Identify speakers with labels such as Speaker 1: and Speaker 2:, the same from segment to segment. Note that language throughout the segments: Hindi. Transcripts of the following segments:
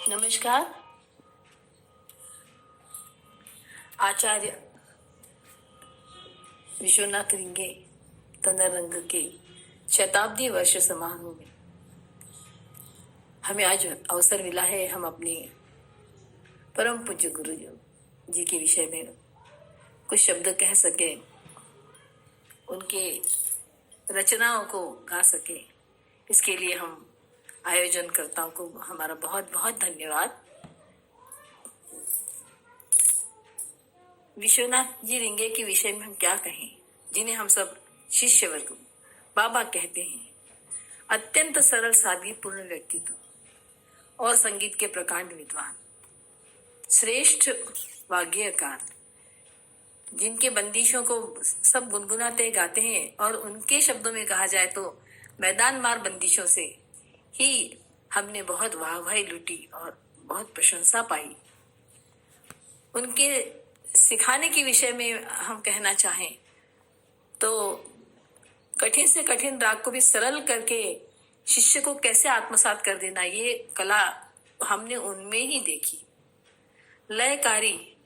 Speaker 1: नमस्कार। आचार्य विश्वनाथ रिंगे तनरंग के शताब्दी वर्ष समारोह में हमें आज अवसर मिला है। हम अपने परम पूज्य गुरु जी के विषय में कुछ शब्द कह सके, उनके रचनाओं को गा सके। इसके लिए हम आयोजनकर्ताओं को हमारा बहुत बहुत धन्यवाद। विश्वनाथ जी रिंगे के विषय में हम क्या कहें, जिन्हें हम सब शिष्य वर्ग बाबा कहते हैं। अत्यंत सरल सादगीपूर्ण व्यक्तित्व और संगीत के प्रकांड विद्वान, श्रेष्ठ वाग्यकार, जिनके बंदिशों को सब गुनगुनाते गाते हैं और उनके शब्दों में कहा जाए तो मैदान मार बंदिशों से ही हमने बहुत वाहवाही लूटी और बहुत प्रशंसा पाई। उनके सिखाने के विषय में हम कहना चाहें तो कठिन से कठिन राग को भी सरल करके शिष्य को कैसे आत्मसात कर देना, ये कला हमने उनमें ही देखी। लयकारी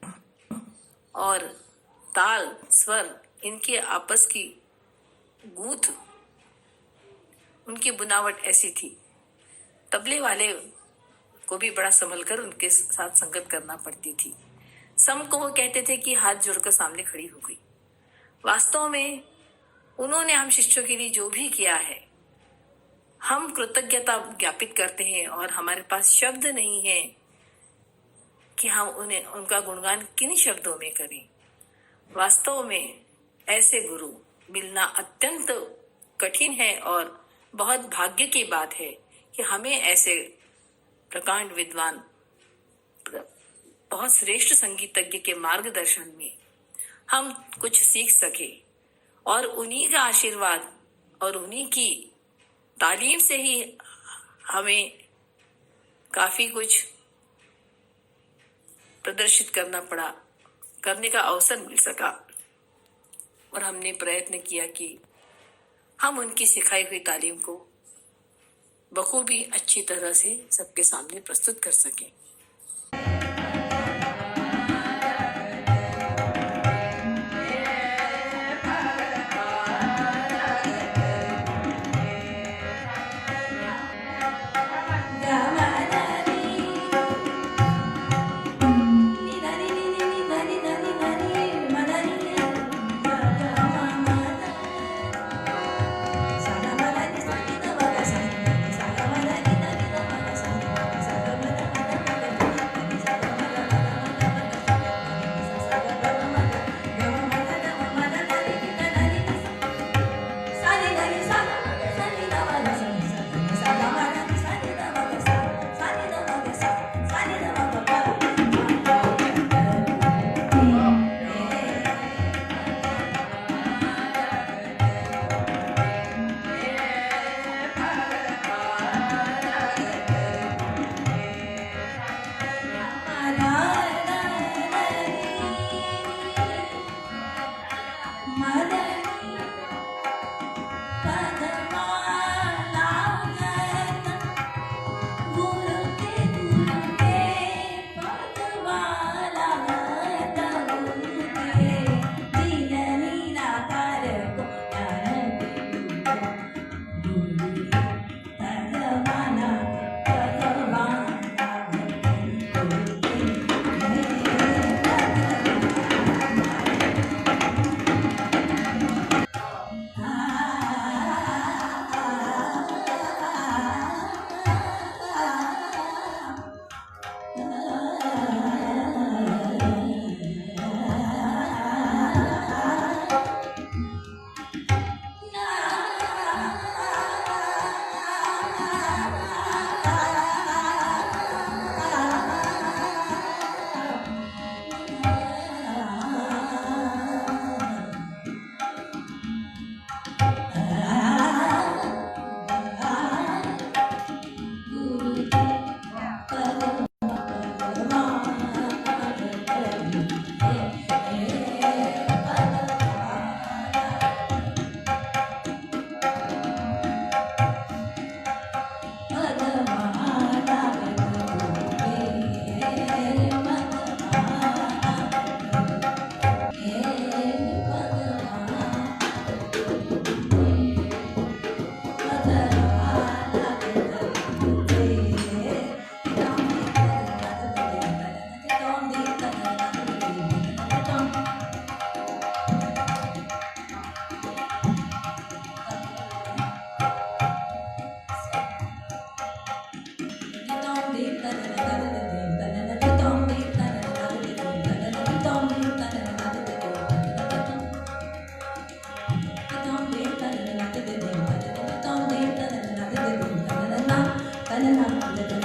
Speaker 1: और ताल स्वर, इनके आपस की गूंथ, उनकी बुनावट ऐसी थी, तबले वाले को भी बड़ा संभल कर उनके साथ संगत करना पड़ती थी। सम को वो कहते थे कि हाथ जोड़कर सामने खड़ी हो गई। वास्तव में उन्होंने हम शिष्यों के लिए जो भी किया है, हम कृतज्ञता ज्ञापित करते हैं और हमारे पास शब्द नहीं है कि हम उन्हें उनका गुणगान किन शब्दों में करें। वास्तव में ऐसे गुरु मिलना अत्यंत कठिन है और बहुत भाग्य की बात है कि हमें ऐसे प्रकांड विद्वान, बहुत श्रेष्ठ संगीतज्ञ के मार्गदर्शन में हम कुछ सीख सके और उन्हीं का आशीर्वाद और उन्हीं की तालीम से ही हमें काफी कुछ प्रदर्शित करने का अवसर मिल सका। और हमने प्रयत्न किया कि हम उनकी सिखाई हुई तालीम को बखूबी अच्छी तरह से सबके सामने प्रस्तुत कर सकें।
Speaker 2: अभिनंदन आपल्याला